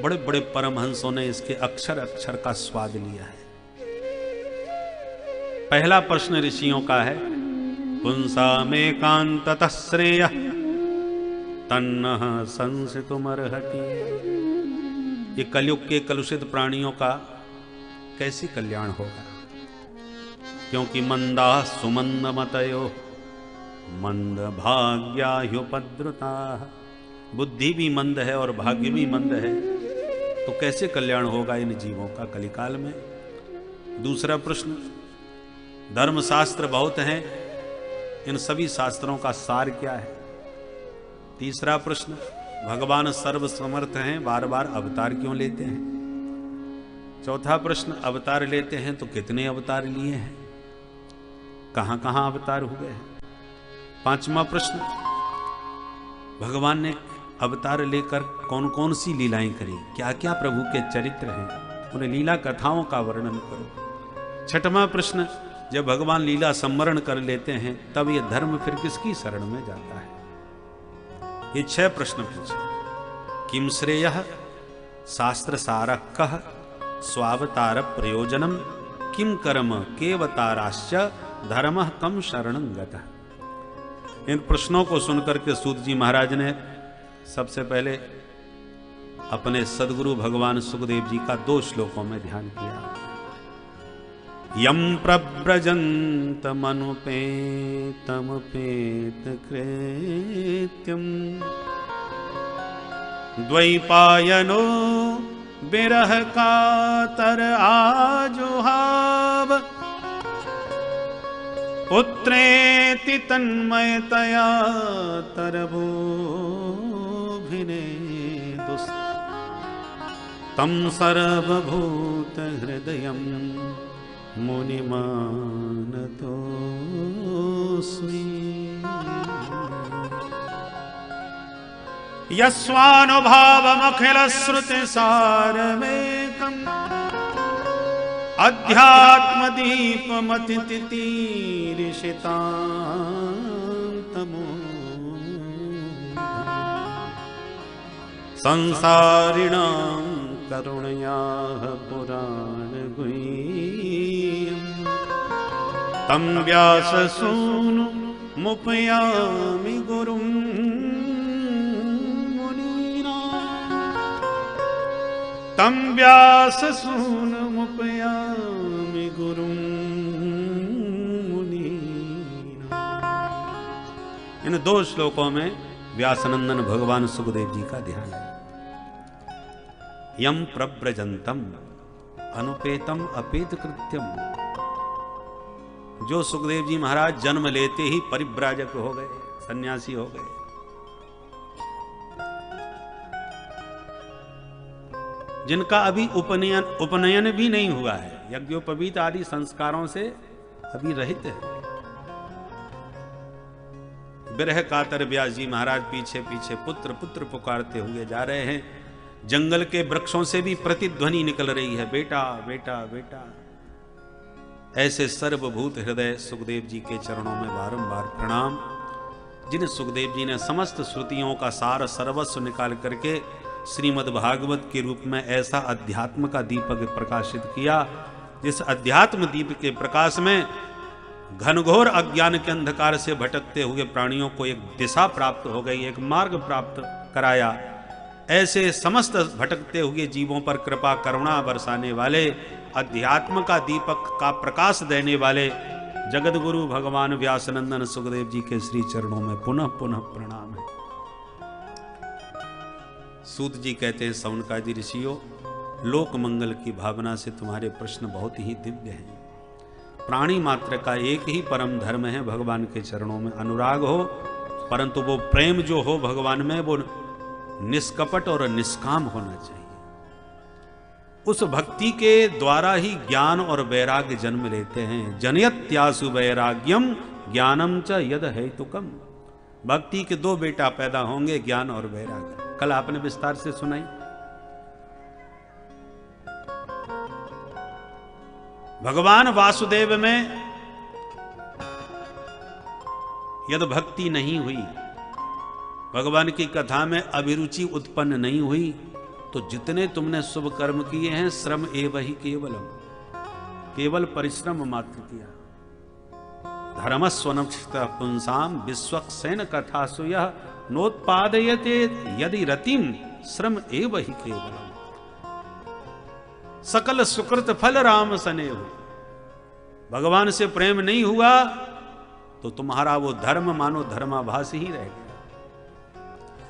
बड़े बड़े परमहंसों ने इसके अक्षर अक्षर का स्वाद लिया है। पहला प्रश्न ऋषियों का है, पुंसा में कांततः श्रेयः तन्नः संसितुमर्हति। ये कलयुग के कलुषित प्राणियों का कैसे कल्याण होगा, क्योंकि मंदा सुमंद मतयो मंद भाग्याह्युपद्रुता। बुद्धि भी मंद है और भाग्य भी मंद है, तो कैसे कल्याण होगा इन जीवों का कलिकाल में। दूसरा प्रश्न, धर्मशास्त्र बहुत हैं, इन सभी शास्त्रों का सार क्या है। तीसरा प्रश्न, भगवान सर्वसमर्थ हैं, बार बार अवतार क्यों लेते हैं। चौथा प्रश्न, अवतार लेते हैं तो कितने अवतार लिए हैं, कहां कहां अवतार हुए हैं। पांचवा प्रश्न, भगवान ने अवतार लेकर कौन कौन सी लीलाएं करी, क्या क्या प्रभु के चरित्र हैं, उन्हें लीला कथाओं का वर्णन करो। छठवां प्रश्न, जब भगवान लीला सम्मरण कर लेते हैं तब ये धर्म फिर किसकी शरण में जाता है। ये 6 प्रश्न पूछे। किम श्रेयः शास्त्र सारः कः स्वावतार प्रयोजनम किम कर्म केवताराश्च धर्मः कम शरणं गतः। इन प्रश्नों को सुनकर के सूत जी महाराज ने सबसे पहले अपने सदगुरु भगवान सुखदेव जी का 2 श्लोकों में ध्यान किया। यम प्रव्रजन्तमनुपेतमपेत कृत्यम द्वैपायनो विरह कातर आजुहाव पुत्रेति तन्मयतया तरभूभिने दुस् तम सर्वभूत हृदयम् मुनिमानतोऽस्मि। यस्वानुभावमखिलश्रुतिसारमेकम् अध्यात्मदीपमतितितीर्षितान्तमो संसारिणां करुणयाः पुराणगुह्यम् तं व्याससूनुमुपयामि गुरुं मुनीनाम्। तं व्याससूनुमुपयामि गुरुं मुनीनाम्। इन 2 श्लोकों में व्यासनंदन भगवान सुखदेव जी का ध्यान है। यम प्रव्रजंतम अनुपेतम अपेत कृत्यम। जो सुखदेव जी महाराज जन्म लेते ही परिव्राजक हो गए, सन्यासी हो गए। जिनका अभी उपनयन भी नहीं हुआ है, यज्ञोपवीत आदि संस्कारों से अभी रहित है। विरह कातर व्यास जी महाराज पीछे पीछे पुत्र पुत्र पुकारते हुए जा रहे हैं। जंगल के वृक्षों से भी प्रतिध्वनि निकल रही है, बेटा बेटा बेटा। ऐसे सर्वभूत हृदय सुखदेव जी के चरणों में बारंबार प्रणाम, जिन सुखदेव जी ने समस्त श्रुतियों का सार सर्वस्व निकाल करके श्रीमद् भागवत के रूप में ऐसा अध्यात्म का दीपक प्रकाशित किया, जिस अध्यात्म दीप के प्रकाश में घनघोर अज्ञान के अंधकार से भटकते हुए प्राणियों को एक दिशा प्राप्त हो गई, एक मार्ग प्राप्त कराया। ऐसे समस्त भटकते हुए जीवों पर कृपा करुणा बरसाने वाले, अध्यात्म का दीपक का प्रकाश देने वाले जगत गुरु भगवान व्यासनंदन सुखदेव जी के श्री चरणों में पुनः पुनः प्रणाम है। सूत जी कहते हैं, सौनकादि ऋषियों, लोक मंगल की भावना से तुम्हारे प्रश्न बहुत ही दिव्य हैं। प्राणी मात्र का एक ही परम धर्म है भगवान के चरणों में अनुराग हो, परंतु वो प्रेम जो हो भगवान में वो निष्कपट और निष्काम होना चाहिए। उस भक्ति के द्वारा ही ज्ञान और वैराग्य जन्म लेते हैं। जनयत्यासु वैराग्यम ज्ञानम च यद हेतुकम। भक्ति के 2 बेटा पैदा होंगे, ज्ञान और वैराग्य। कल आपने विस्तार से सुनाई। भगवान वासुदेव में यदि भक्ति नहीं हुई, भगवान की कथा में अभिरुचि उत्पन्न नहीं हुई, तो जितने तुमने शुभ कर्म किए हैं श्रम एव ही केवलम, केवल परिश्रम मात्र किया। धर्मस्वनक्षित पुंसाम विश्वक्सेन कथासु यह नोत्पादयते यदि रतिम श्रम एव ही केवलम। सकल सुकृत फल राम सनेहु। भगवान से प्रेम नहीं हुआ तो तुम्हारा वो धर्म मानो धर्माभास ही रह गया।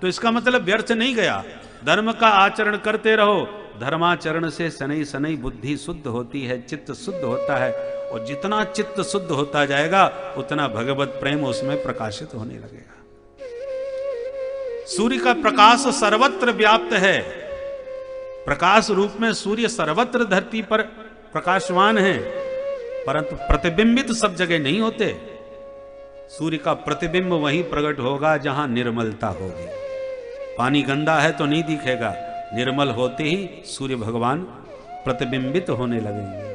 तो इसका मतलब व्यर्थ नहीं गया, धर्म का आचरण करते रहो। धर्माचरण से शनै शनै बुद्धि शुद्ध होती है, चित्त शुद्ध होता है, और जितना चित्त शुद्ध होता जाएगा उतना भगवत प्रेम उसमें प्रकाशित होने लगेगा। सूर्य का प्रकाश सर्वत्र व्याप्त है, प्रकाश रूप में सूर्य सर्वत्र धरती पर प्रकाशवान है, परंतु प्रतिबिंबित सब जगह नहीं होते। सूर्य का प्रतिबिंब वहीं प्रकट होगा जहां निर्मलता होगी। पानी गंदा है तो नहीं दिखेगा, निर्मल होते ही सूर्य भगवान प्रतिबिंबित होने लगेंगे।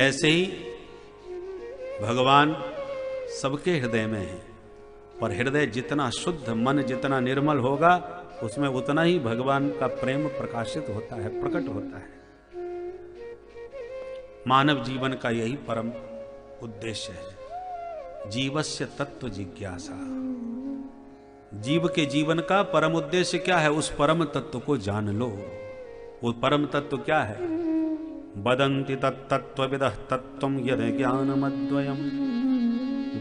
ऐसे ही भगवान सबके हृदय में है, और हृदय जितना शुद्ध, मन जितना निर्मल होगा, उसमें उतना ही भगवान का प्रेम प्रकाशित होता है, प्रकट होता है। मानव जीवन का यही परम उद्देश्य है, जीवस्य तत्व जिज्ञासा। जीव के जीवन का परम उद्देश्य क्या है? उस परम तत्व को जान लो। वो परम तत्व क्या है? वदन्ति तत्तत्त्वविदः तत्त्वं यद् ज्ञानमद्वयम्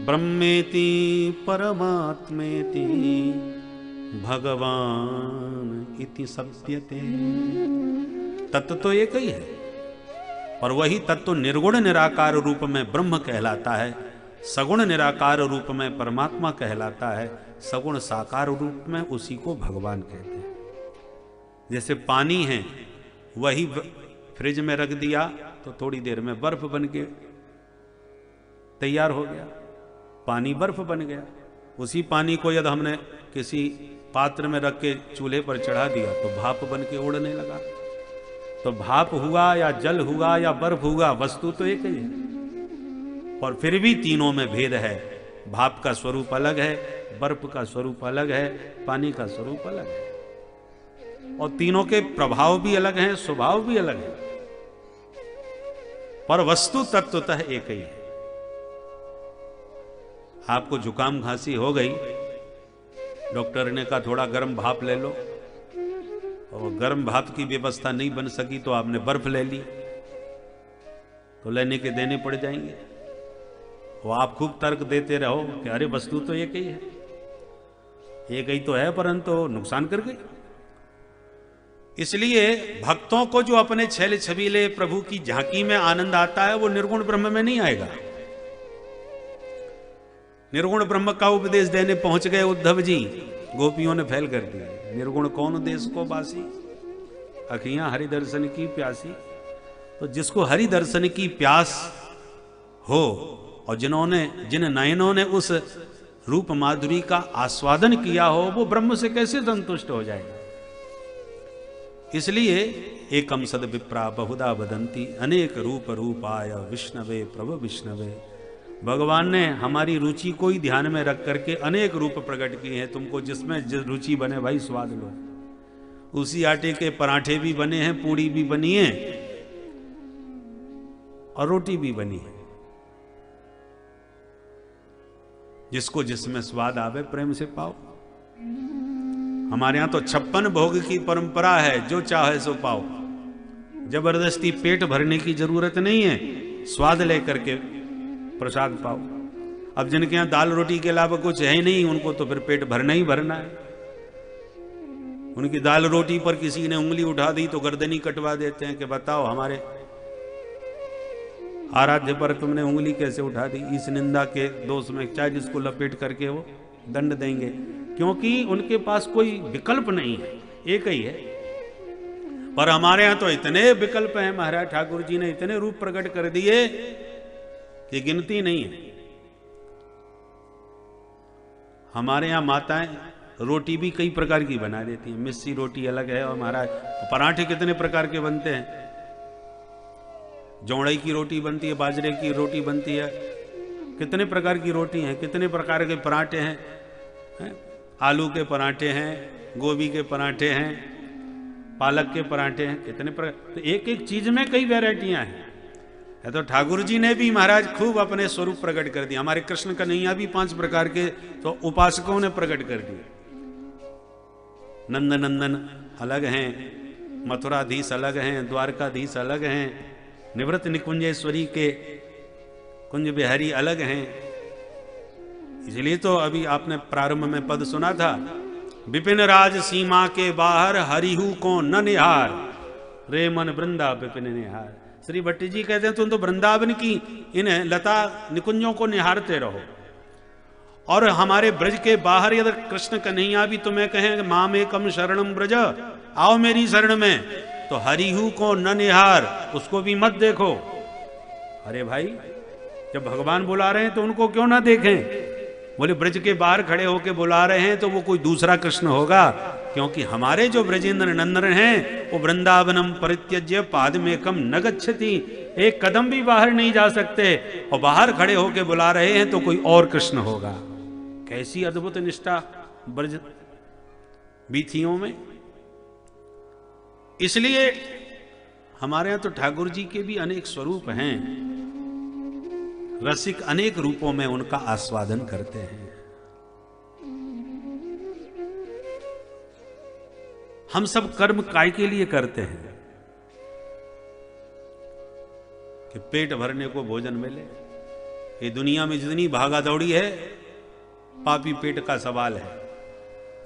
ब्रह्मेति परमात्मेति भगवान इति सप्यते। तत्व तो एक ही है, पर वही तत्व निर्गुण निराकार रूप में ब्रह्म कहलाता है, सगुण निराकार रूप में परमात्मा कहलाता है, सगुण साकार रूप में उसी को भगवान कहते हैं। जैसे पानी है, वही फ्रिज में रख दिया तो थोड़ी देर में बर्फ बन के तैयार हो गया, पानी बर्फ बन गया। उसी पानी को यदि हमने किसी पात्र में रख के चूल्हे पर चढ़ा दिया तो भाप बन के उड़ने लगा। तो भाप हुआ या जल हुआ या बर्फ हुआ, वस्तु तो एक ही है, और फिर भी तीनों में भेद है। भाप का स्वरूप अलग है, बर्फ का स्वरूप अलग है, पानी का स्वरूप अलग है, और तीनों के प्रभाव भी अलग हैं, स्वभाव भी अलग है, पर वस्तु तत्वतः एक ही है। आपको जुकाम खांसी हो गई, डॉक्टर ने कहा थोड़ा गर्म भाप ले लो, और गर्म भाप की व्यवस्था नहीं बन सकी तो आपने बर्फ ले ली, तो लेने के देने पड़ जाएंगे। वो आप खूब तर्क देते रहो कि अरे वस्तु तो एक ही है, एक ही तो है, परंतु नुकसान कर गई। इसलिए भक्तों को जो अपने छैल छबीले प्रभु की झांकी में आनंद आता है, वो निर्गुण ब्रह्म में नहीं आएगा। निर्गुण ब्रह्म का उपदेश देने पहुंच गए उद्धव जी, गोपियों ने फैल कर दिया। निर्गुण कौन देश को बासी, अखियां हरि दर्शन की प्यासी। तो जिसको हरि दर्शन की प्यास हो, और जिन नयनों ने उस रूप माधुरी का आस्वादन किया हो, वो ब्रह्म से कैसे संतुष्ट हो जाएगा। इसलिए एकम सद विप्रा बहुधा वदंती अनेक रूप रूपाय विष्णवे प्रभु विष्णवे। भगवान ने हमारी रुचि को ही ध्यान में रख करके अनेक रूप प्रकट किए हैं। तुमको जिसमें रुचि बने भाई स्वाद लो। उसी आटे के पराठे भी बने हैं, पूड़ी भी बनी है, और रोटी भी बनी है। जिसको जिसमें स्वाद आवे प्रेम से पाओ। हमारे यहां तो 56 भोग की परंपरा है, जो चाहे सो पाओ। जबरदस्ती पेट भरने की जरूरत नहीं है, स्वाद लेकर के प्रसाद पाओ। अब जिनके यहां दाल रोटी के अलावा कुछ है ही नहीं, उनको तो फिर पेट भरना ही भरना है। उनकी दाल रोटी पर किसी ने उंगली उठा दी तो गर्दनी कटवा देते हैं कि बताओ हमारे आराध्य पर तुमने उंगली कैसे उठा दी। इस निंदा के दोष में चाहे जिसको लपेट करके वो दंड देंगे, क्योंकि उनके पास कोई विकल्प नहीं है, एक ही है। पर हमारे यहां तो इतने विकल्प हैं, महाराज ठाकुर जी ने इतने रूप प्रकट कर दिए कि गिनती नहीं है। हमारे यहां माताएं रोटी भी कई प्रकार की बना देती हैं। मिस्सी रोटी अलग है, और महाराज पराठे कितने प्रकार के बनते हैं। जौड़ई की रोटी बनती है, बाजरे की रोटी बनती है, कितने प्रकार की रोटी हैं, कितने प्रकार के पराठे हैं, आलू के पराठे हैं, गोभी के पराठे हैं, पालक के पराठे हैं, कितने प्रकार, तो एक एक चीज में कई वैरायटियां हैं। है तो ठाकुर जी ने भी महाराज खूब अपने स्वरूप प्रकट कर दिया। हमारे कृष्ण कन्हैया भी 5 प्रकार के तो उपासकों ने प्रकट कर दिए। नंद नंदन अलग हैं, मथुराधीश अलग हैं, द्वारकाधीश अलग हैं, निवृत्त निकुंजेश्वरी के कुंज बिहारी अलग हैं। इसलिए तो अभी आपने प्रारंभ में पद सुना था, विपिन राज सीमा के बाहर हरिहु को न निहार, रे मन वृंदा विपिन निहार। श्री भट्टी जी कहते हैं तुम तो वृंदावन की इन लता निकुंजों को निहारते रहो, और हमारे ब्रज के बाहर यदि कृष्ण कन्हैया भी तुम्हें कहें माम एकम शरणम ब्रज, आओ मेरी शरण में, तो हरिहु को न निहार, उसको भी मत देखो। अरे भाई, जब भगवान बुला रहे हैं तो उनको क्यों ना देखें? बोले ब्रज के बाहर खड़े होके बुला रहे हैं तो वो कोई दूसरा कृष्ण होगा, क्योंकि हमारे जो ब्रजेंद्र नंदन हैं वो वृंदावनम परित्यज्य पादमेकम न गच्छति, एक कदम भी बाहर नहीं जा सकते, और बाहर खड़े होके बुला रहे हैं तो कोई और कृष्ण होगा। कैसी अद्भुत निष्ठा ब्रज बीथियों में। इसलिए हमारे यहां तो ठाकुर जी के भी अनेक स्वरूप हैं, रसिक अनेक रूपों में उनका आस्वादन करते हैं। हम सब कर्म काय के लिए करते हैं कि पेट भरने को भोजन मिले। ये दुनिया में जितनी भागा दौड़ी है, पापी पेट का सवाल है।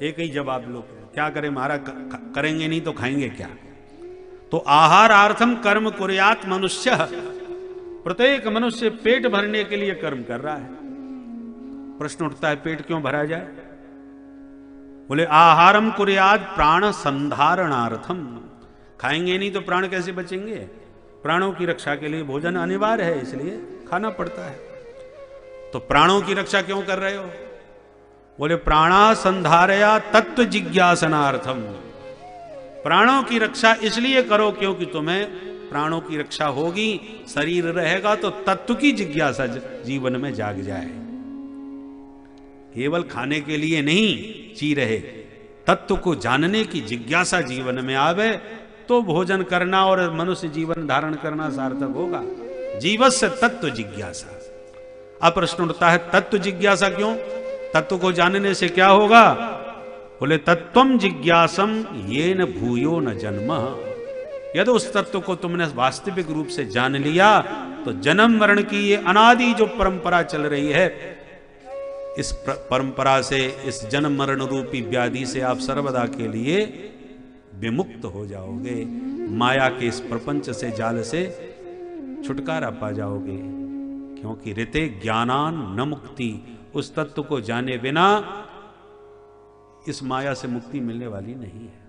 एक ही जवाब लोग क्या करें महाराज, करेंगे नहीं तो खाएंगे क्या? तो आहारार्थम कर्म कुर्यात मनुष्य, प्रत्येक मनुष्य पेट भरने के लिए कर्म कर रहा है। प्रश्न उठता है पेट क्यों भरा जाए? बोले आहारम कुर्यात प्राण संधारणार्थम, खाएंगे नहीं तो प्राण कैसे बचेंगे? प्राणों की रक्षा के लिए भोजन अनिवार्य है, इसलिए खाना पड़ता है। तो प्राणों की रक्षा क्यों कर रहे हो? बोले प्राणा संधारया तत्व जिज्ञासनार्थम, प्राणों की रक्षा इसलिए करो क्योंकि तुम्हें प्राणों की रक्षा होगी, शरीर रहेगा तो तत्व की जिज्ञासा जीवन में जाग जाए। केवल खाने के लिए नहीं जी रहे, तत्व को जानने की जिज्ञासा जीवन में आवे तो भोजन करना और मनुष्य जीवन धारण करना सार्थक होगा। जीवस्य तत्व जिज्ञासा। अब प्रश्न उठता है तत्व जिज्ञासा क्यों? तत्व को जानने से क्या होगा? बोले तत्वम जिज्ञासम येन भूयो न जन्म, यदि उस तत्व को तुमने वास्तविक रूप से जान लिया तो जन्म मरण की ये अनादि जो परंपरा चल रही है, इस परंपरा से, इस जन्म मरण रूपी व्याधि से आप सर्वदा के लिए विमुक्त हो जाओगे। माया के इस प्रपंच से, जाल से छुटकारा पा जाओगे, क्योंकि ऋते ज्ञानान न मुक्ति, उस तत्व को जाने बिना इस माया से मुक्ति मिलने वाली नहीं है।